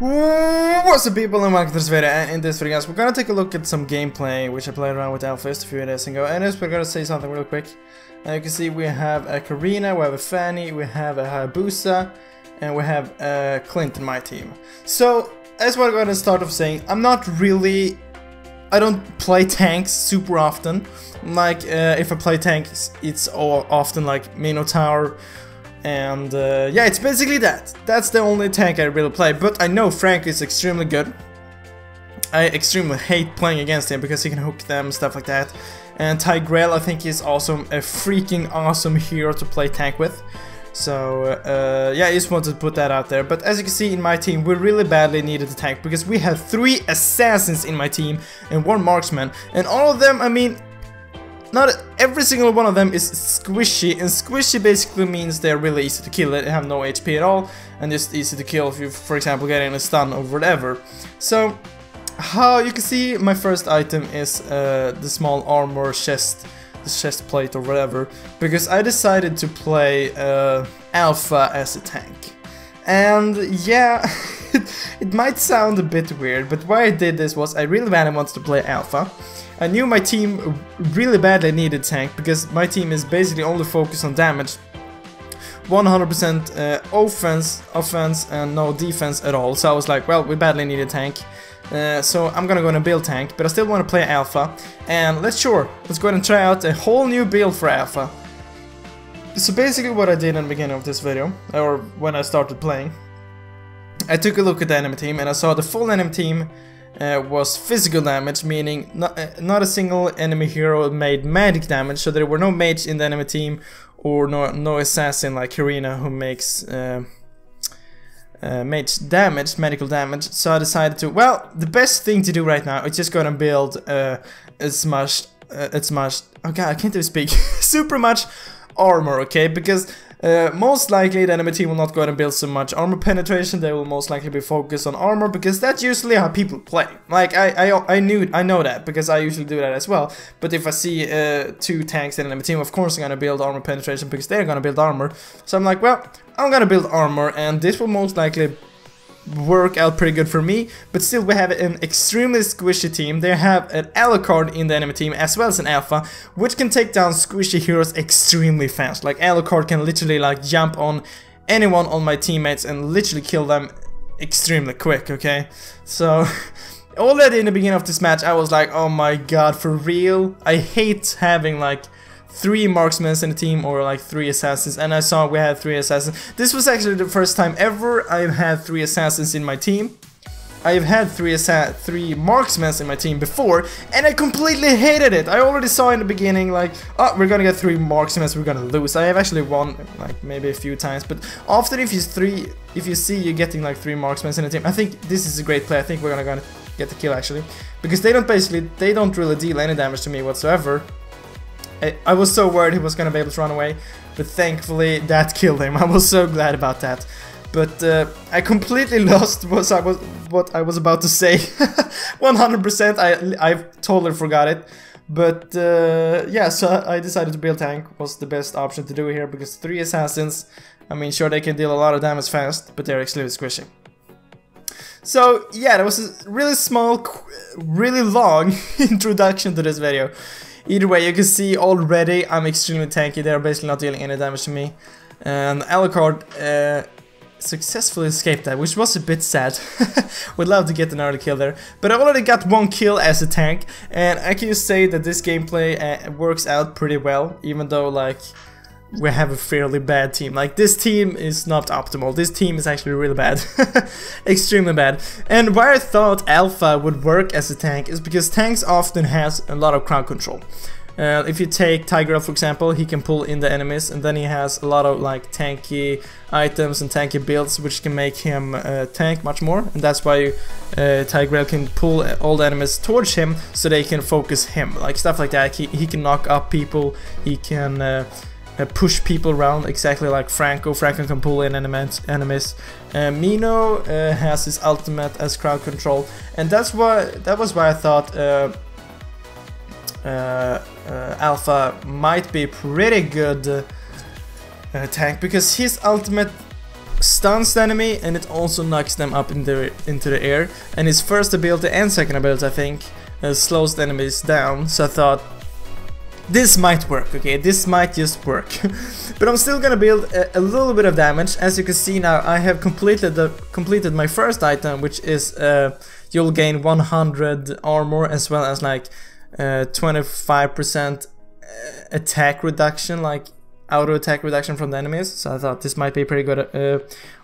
What's up people, and welcome to this video. And in this video guys, we're gonna take a look at some gameplay which I played around with Alpha just a few days ago. And we're gonna say something real quick. You can see we have a Karina, we have a Fanny, we have a Hayabusa, and we have Clint in my team. So as what I'm gonna start off saying, I don't play tanks super often. Like if I play tanks, it's often like Minotaur. And yeah, it's basically that. That's the only tank I really play. But I know Frank is extremely good. I extremely hate playing against him because he can hook them, stuff like that. And Tigreal, I think, is also a freaking awesome hero to play tank with. So yeah, I just wanted to put that out there. But as you can see in my team, we really badly needed a tank because we have 3 assassins in my team and 1 marksman. And all of them, I mean, not every single one of them is squishy, and squishy basically means they're really easy to kill. They have no HP at all, and just easy to kill if you, for example, get in a stun or whatever. So, how you can see, my first item is the small armor chest, the chest plate or whatever, because I decided to play Alpha as a tank. And yeah, it might sound a bit weird, but why I did this was I really badly wanted to play Alpha. I knew my team really badly needed tank because my team is basically only focused on damage, 100% offense and no defense at all. So I was like, well, we badly need a tank, so I'm gonna go and build tank, but I still want to play Alpha. And let's go ahead and try out a whole new build for Alpha. So basically what I did in the beginning of this video, or when I started playing, I took a look at the enemy team and I saw the full enemy team was physical damage, meaning not a single enemy hero made magic damage, so there were no mage in the enemy team or no assassin like Karina who makes mage damage, medical damage. So I decided to, well, the best thing to do right now is just gonna build oh god, I can't even speak super much armor, okay, because most likely the enemy team will not go and build so much armor penetration. They will most likely be focused on armor because that's usually how people play. Like I know that because I usually do that as well. But if I see 2 tanks in an enemy team, of course I'm gonna build armor penetration because they're gonna build armor. So I'm like, well, I'm gonna build armor, and this will most likely work out pretty good for me. But still, we have an extremely squishy team. They have an Alucard in the enemy team as well as an Alpha, which can take down squishy heroes extremely fast. Like Alucard can literally like jump on anyone on my teammates and literally kill them extremely quick, okay? So already in the beginning of this match I was like, oh my god, for real? I hate having like 3 marksmen in the team or like 3 assassins, and I saw we had 3 assassins. This was actually the first time ever I've had 3 assassins in my team. I've had 3 marksmen in my team before, and I completely hated it. I already saw in the beginning like, oh, we're gonna get 3 marksmen, we're gonna lose. I have actually won like maybe a few times, but often if you see you're getting like 3 marksmen in the team, I think this is a great play. I think we're gonna get the kill actually, because they don't really deal any damage to me whatsoever. I was so worried he was gonna be able to run away, but thankfully that killed him. I was so glad about that. But I completely lost what I was about to say. 100%, I totally forgot it. But yeah, so I decided to build tank was the best option to do here because 3 assassins, I mean, sure, they can deal a lot of damage fast, but they're extremely squishy. So yeah, that was a really small, really long introduction to this video. Either way, you can see already I'm extremely tanky. They're basically not dealing any damage to me. And Alucard successfully escaped that, which was a bit sad. Would love to get an early kill there. But I already got 1 kill as a tank. And I can just say that this gameplay works out pretty well, even though like we have a fairly bad team. Like this team is not optimal. This team is actually really bad. Extremely bad. And why I thought Alpha would work as a tank is because tanks often has a lot of crowd control. If you take Tigreal for example, he can pull in the enemies, and then he has a lot of like tanky items and tanky builds which can make him tank much more, and that's why Tigreal can pull all the enemies towards him so they can focus him, like stuff like that. He can knock up people, he can push people around exactly like Franco. Franco can pull in enemies. Mino has his ultimate as crowd control, and that was why I thought Alpha might be pretty good tank, because his ultimate stuns the enemy, and it also knocks them up into the air. And his first ability and second ability, I think, slows the enemies down. So I thought, this might work, okay, this might just work. But I'm still gonna build a little bit of damage. As you can see now, I have completed my first item, which is you'll gain 100 armor as well as like 25% attack reduction, like auto attack reduction from the enemies. So I thought this might be a pretty good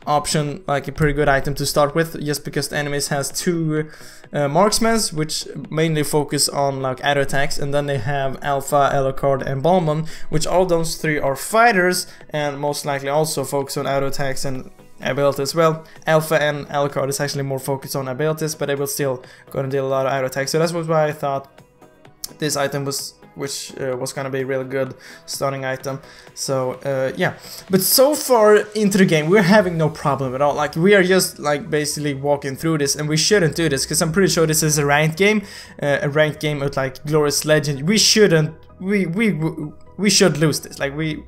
option, like a pretty good item to start with, just because the enemies has 2 marksmen, which mainly focus on like auto attacks, and then they have Alpha, Alucard, and Balmon, which all those 3 are fighters and most likely also focus on auto attacks and abilities as well. Alpha and Alucard is actually more focused on abilities, but they will still gonna deal a lot of auto attacks. So that's why I thought this item was gonna be a really good starting item. So yeah, but so far into the game we're having no problem at all. Like, we are just like basically walking through this, and we shouldn't do this because I'm pretty sure this is a ranked game with like Glorious Legend. We shouldn't, we should lose this. Like, we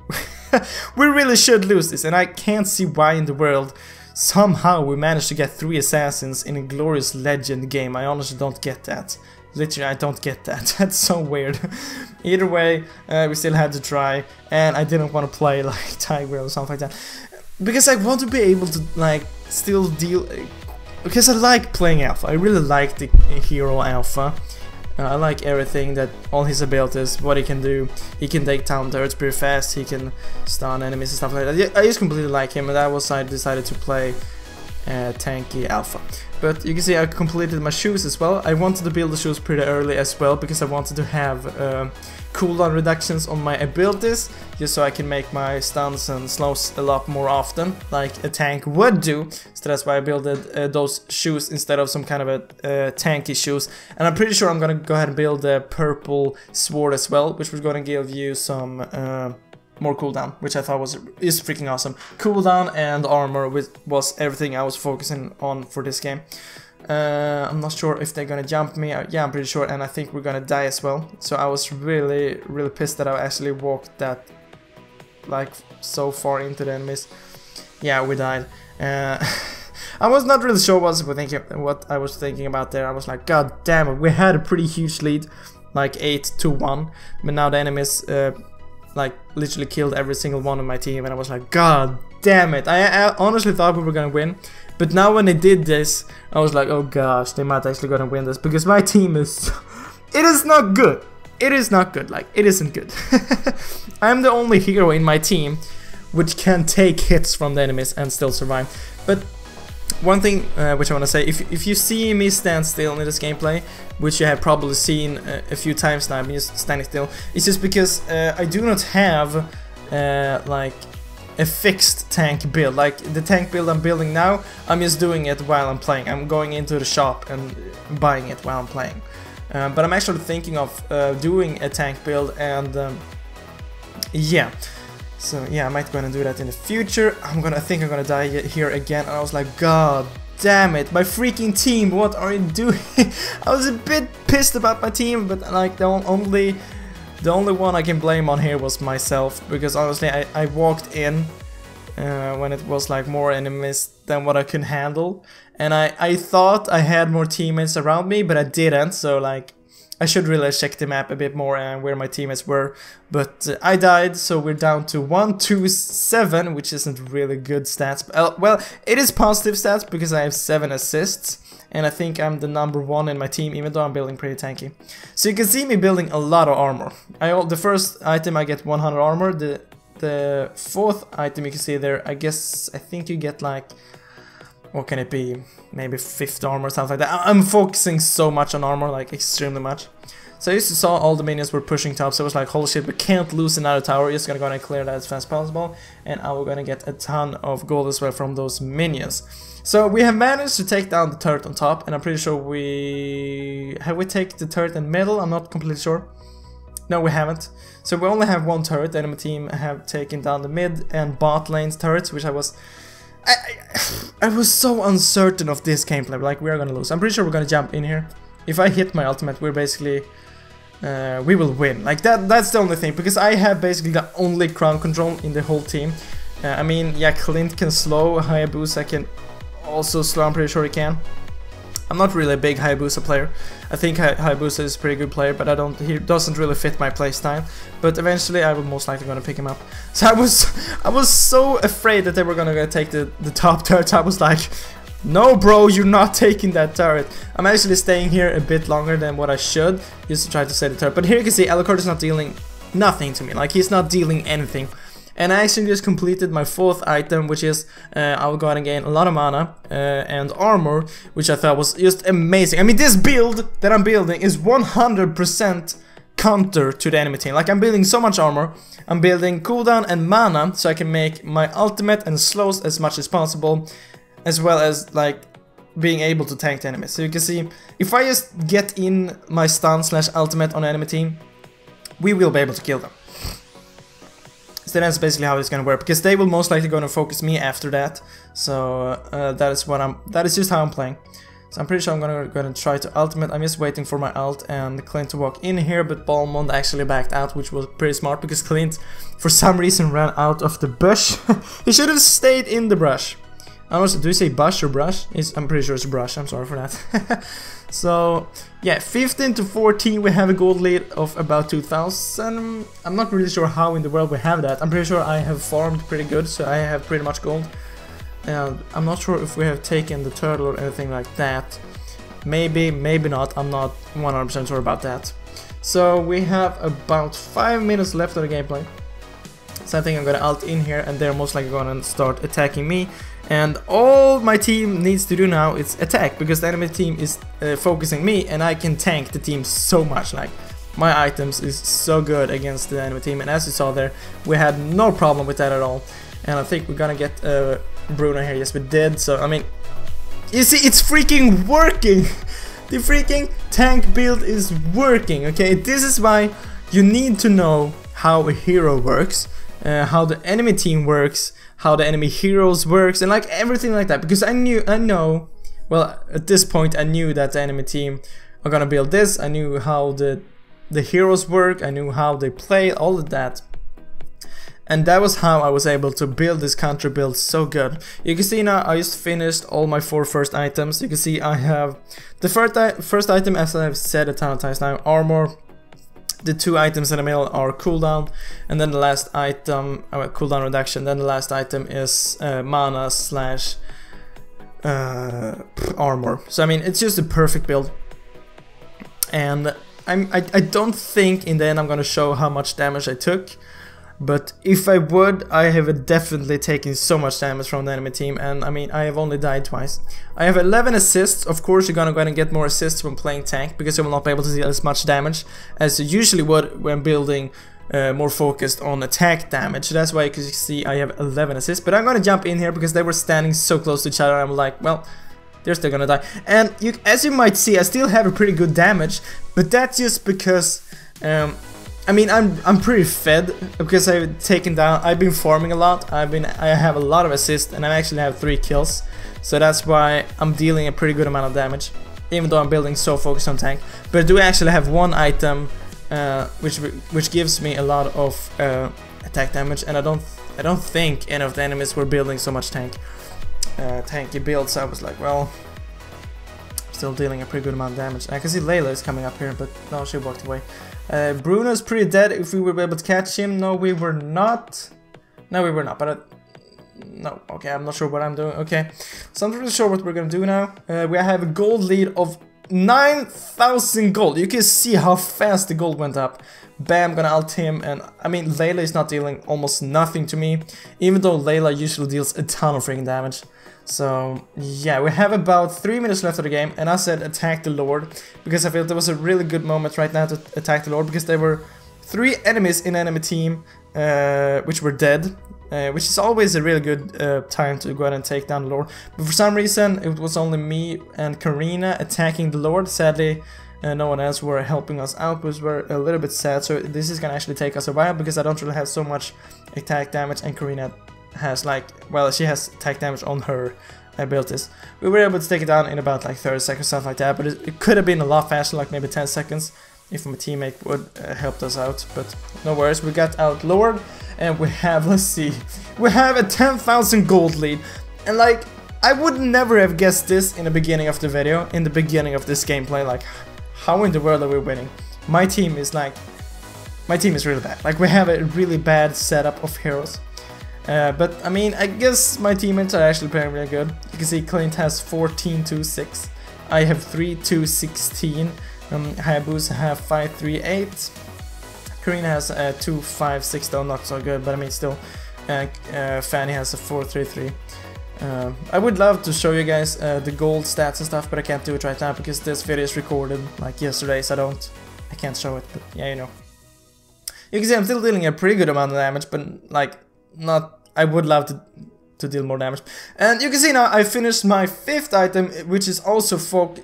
we really should lose this, and I can't see why in the world somehow we managed to get 3 assassins in a Glorious Legend game. I honestly don't get that. Literally, I don't get that. That's so weird. Either way, we still had to try, and I didn't want to play like Tiger or something like that, because I want to be able to like still deal. Because I like playing Alpha. I really like the hero Alpha. I like everything, that all his abilities, what he can do. He can take down turrets pretty fast. He can stun enemies and stuff like that. I just completely like him, and that was I decided to play tanky Alpha. But you can see I completed my shoes as well. I wanted to build the shoes pretty early as well, because I wanted to have cooldown reductions on my abilities, just so I can make my stuns and slows a lot more often, like a tank would do. So that's why I built those shoes instead of some kind of a tanky shoes. And I'm pretty sure I'm gonna go ahead and build a purple sword as well, which was gonna give you some more cooldown, which I thought is freaking awesome. Cooldown and armor was everything I was focusing on for this game. I'm not sure if they're gonna jump me. Yeah, I'm pretty sure, and I think we're gonna die as well. So I was really pissed that I actually walked that like so far into the enemies. Yeah, we died. I was not really sure what I was thinking about there. I was like, god damn it, we had a pretty huge lead, like 8-1, but now the enemies like literally killed every single one of my team, and I was like, god damn it. I honestly thought we were gonna win, but now when they did this, I was like, oh gosh, they might actually gonna win this, because my team is it is not good. It is not good, like, it isn't good. I'm the only hero in my team which can take hits from the enemies and still survive. But one thing which I want to say, if you see me stand still in this gameplay, which you have probably seen a few times now, I'm just standing still, it's just because I do not have like a fixed tank build. Like the tank build I'm building now, I'm just doing it while I'm playing. I'm going into the shop and buying it while I'm playing. But I'm actually thinking of doing a tank build, and yeah. So yeah, I might gonna do that in the future. I think I'm gonna die here again, and I was like, god damn it, my freaking team, what are you doing? I was a bit pissed about my team, but like the only one I can blame on here was myself, because honestly I walked in when it was like more enemies than what I could handle, and I thought I had more teammates around me, but I didn't. So like, I should really check the map a bit more and where my teammates were, but I died, so we're down to 1-2-7, which isn't really good stats. Well, it is positive stats because I have 7 assists, and I think I'm the #1 in my team, even though I'm building pretty tanky. So you can see me building a lot of armor. The first item I get 100 armor, the fourth item you can see there, I think you get like, what can it be? Maybe 50 armor, something like that. I'm focusing so much on armor, like extremely much. So I just saw all the minions were pushing top, so I was like, holy shit, we can't lose another tower. We're just gonna go and clear that as fast as possible, and I will gonna get a ton of gold as well from those minions. So we have managed to take down the turret on top, and I'm pretty sure we take the turret in middle. I'm not completely sure. No, we haven't. So we only have 1 turret. The enemy team have taken down the mid and bot lanes turrets, which I was so uncertain of this gameplay, like we are gonna lose. I'm pretty sure we're gonna jump in here. If I hit my ultimate, we're basically we will win. Like that's the only thing, because I have basically the only crown control in the whole team. I mean, yeah, Clint can slow, Hayabusa can also slow, I'm pretty sure he can. I'm not really a big Hayabusa player. I think Hayabusa is a pretty good player, but he doesn't really fit my playstyle. But eventually I will most likely gonna pick him up. So I was so afraid that they were gonna take the top turret. I was like, no bro, you're not taking that turret. I'm actually staying here a bit longer than what I should, just to try to save the turret. But here you can see Alucard is not dealing nothing to me, like he's not dealing anything. And I actually just completed my 4th item, which is I will go ahead and gain a lot of mana and armor, which I thought was just amazing. I mean, this build that I'm building is 100% counter to the enemy team. Like, I'm building so much armor, I'm building cooldown and mana, so I can make my ultimate and slows as much as possible, as well as like being able to tank the enemies. So you can see, if I just get in my stun / ultimate on the enemy team, we will be able to kill them. So that's basically how it's gonna work, because they will most likely gonna focus me after that. So that is just how I'm playing. So I'm pretty sure I'm gonna try to ultimate. I'm just waiting for my ult and Clint to walk in here, but Balmond actually backed out, which was pretty smart because Clint for some reason ran out of the bush. He should have stayed in the brush. Honestly, do you say bush or brush? I'm pretty sure it's brush, I'm sorry for that. So, yeah, 15 to 14, we have a gold lead of about 2,000. I'm not really sure how in the world we have that. I'm pretty sure I have farmed pretty good, so I have pretty much gold. And I'm not sure if we have taken the turtle or anything like that. Maybe, maybe not, I'm not 100% sure about that. So, we have about 5 minutes left of the gameplay. So I think I'm gonna ult in here, and they're most likely gonna start attacking me. And all my team needs to do now is attack, because the enemy team is focusing me, and I can tank the team so much. Like, my items is so good against the enemy team, and as you saw there, we had no problem with that at all. And I think we're gonna get Bruno here. Yes, we did. So I mean, you see, it's freaking working. The freaking tank build is working. Okay, this is why you need to know how a hero works, how the enemy team works, how the enemy heroes works, and like everything like that, because I know, well, at this point I knew that the enemy team are gonna build this. I knew how the heroes work, I knew how they play, all of that, and that was how I was able to build this counter build so good. You can see now I just finished all my 4 first items. You can see I have the first item, as I've said a ton of times now, armor. The 2 items in the middle are cooldown, and then the last item, cooldown reduction, then the last item is mana / armor. So I mean, it's just a perfect build. And I don't think in the end I'm gonna show how much damage I took, but if I would, I have definitely taken so much damage from the enemy team, and I mean, I have only died twice. I have 11 assists. Of course, you're gonna go ahead and get more assists when playing tank, because you will not be able to deal as much damage as you usually would when building more focused on attack damage. That's why you can see I have 11 assists, but I'm gonna jump in here because they were standing so close to each other. I'm like, well, they're still gonna die. And as you might see, I still have a pretty good damage, but that's just because I mean, I'm pretty fed, because I've been farming a lot. I have a lot of assists, and I actually have 3 kills. So that's why I'm dealing a pretty good amount of damage, even though I'm building so focused on tank. But I do actually have 1 item which gives me a lot of attack damage, and I don't think any of the enemies were building so much tanky builds. So I was like, well, still dealing a pretty good amount of damage. I can see Layla is coming up here, but no, she walked away. Bruno's pretty dead. If we were able to catch him, no, we were not. No, we were not. But no, okay, I'm not sure what I'm doing. Okay, so I'm not really sure what we're gonna do now. We have a gold lead of 9,000 gold. You can see how fast the gold went up. Bam, gonna ult him, and I mean, Layla is not dealing almost nothing to me, even though Layla usually deals a ton of freaking damage. So yeah, we have about 3 minutes left of the game, and I said attack the Lord, because I felt there was a really good moment right now to attack the Lord, because there were 3 enemies in enemy team which were dead, which is always a really good time to go ahead and take down the Lord. But for some reason it was only me and Karina attacking the Lord. Sadly, no one else were helping us out, which were a little bit sad. So this is gonna actually take us a while, because I don't really have so much attack damage, and Karina has, like, well, she has attack damage on her abilities. We were able to take it down in about like 30 seconds, stuff like that, but it could have been a lot faster, like maybe 10 seconds. if my teammate would help us out, but no worries, we got outlured, and we have, let's see, we have a 10,000 gold lead, and like, I would never have guessed this in the beginning of the video, in the beginning of this gameplay, like, how in the world are we winning? My team is really bad, like, we have a really bad setup of heroes. But I mean, I guess my teammates are actually playing really good. You can see Clint has 14-2-6. I have 3-2-16. Hayabusa have 5-3-8. Karina has 2-5-6, though not so good, but I mean still. Fanny has a 4-3-3. I would love to show you guys the gold stats and stuff, but I can't do it right now because this video is recorded like yesterday, so I can't show it, but yeah, you know. You can see I'm still dealing a pretty good amount of damage, but like, I would love to deal more damage. And you can see now I finished my 5th item, which is also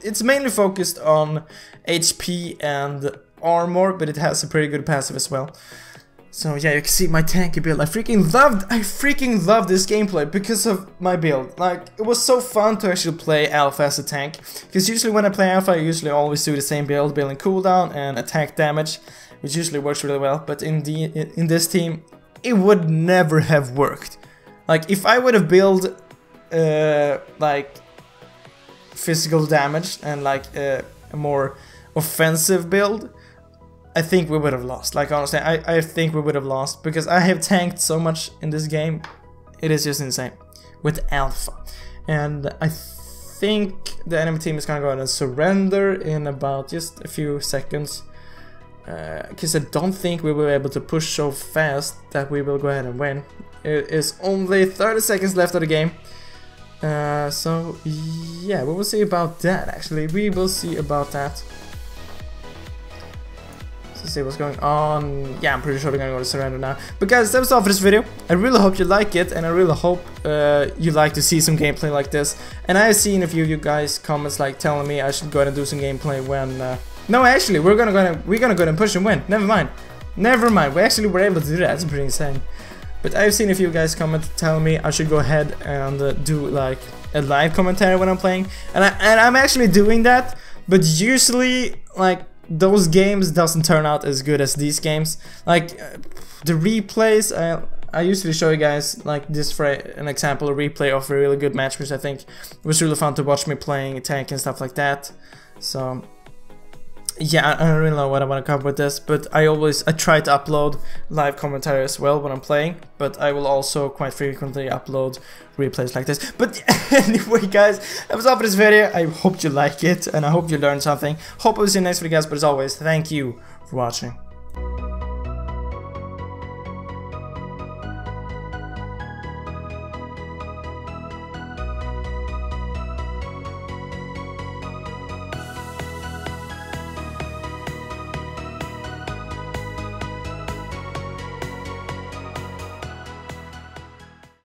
it's mainly focused on HP and armor, but it has a pretty good passive as well. So yeah, you can see my tanky build. I freaking loved this gameplay because of my build. Like, it was so fun to actually play Alpha as a tank, because usually when I play Alpha I usually always do the same build, building cooldown and attack damage, which usually works really well, but in this team it would never have worked. Like, if I would have built like physical damage and like a more offensive build, I think we would have lost. Like, honestly, I think we would have lost because I have tanked so much in this game. It is just insane with Alpha. And I think the enemy team is gonna go ahead and surrender in about just a few seconds. Because I don't think we will be able to push so fast that we will go ahead and win. It is only 30 seconds left of the game. So yeah, we will see about that actually. We will see about that. Let's see what's going on. Yeah, I'm pretty sure we're gonna go to surrender now. But guys, that was all for this video. I really hope you like it, and I really hope you like to see some gameplay like this. And I have seen a few of you guys comments like telling me I should go ahead and do some gameplay when no, actually, we're gonna go ahead and push and win. Never mind. We actually were able to do that. That's pretty insane. But I've seen a few guys comment telling me I should go ahead and do like a live commentary when I'm playing, and I'm actually doing that. But usually, like, those games doesn't turn out as good as these games. Like the replays, I usually show you guys like this for an example, a replay of a really good match, which I think was really fun to watch me playing tank and stuff like that. So yeah, I don't really know what I want to cover with this, but I try to upload live commentary as well when I'm playing, but I will also quite frequently upload replays like this. But anyway guys, that was all for this video. I hope you like it, and I hope you learned something. Hope I will see you next video guys, but as always, thank you for watching.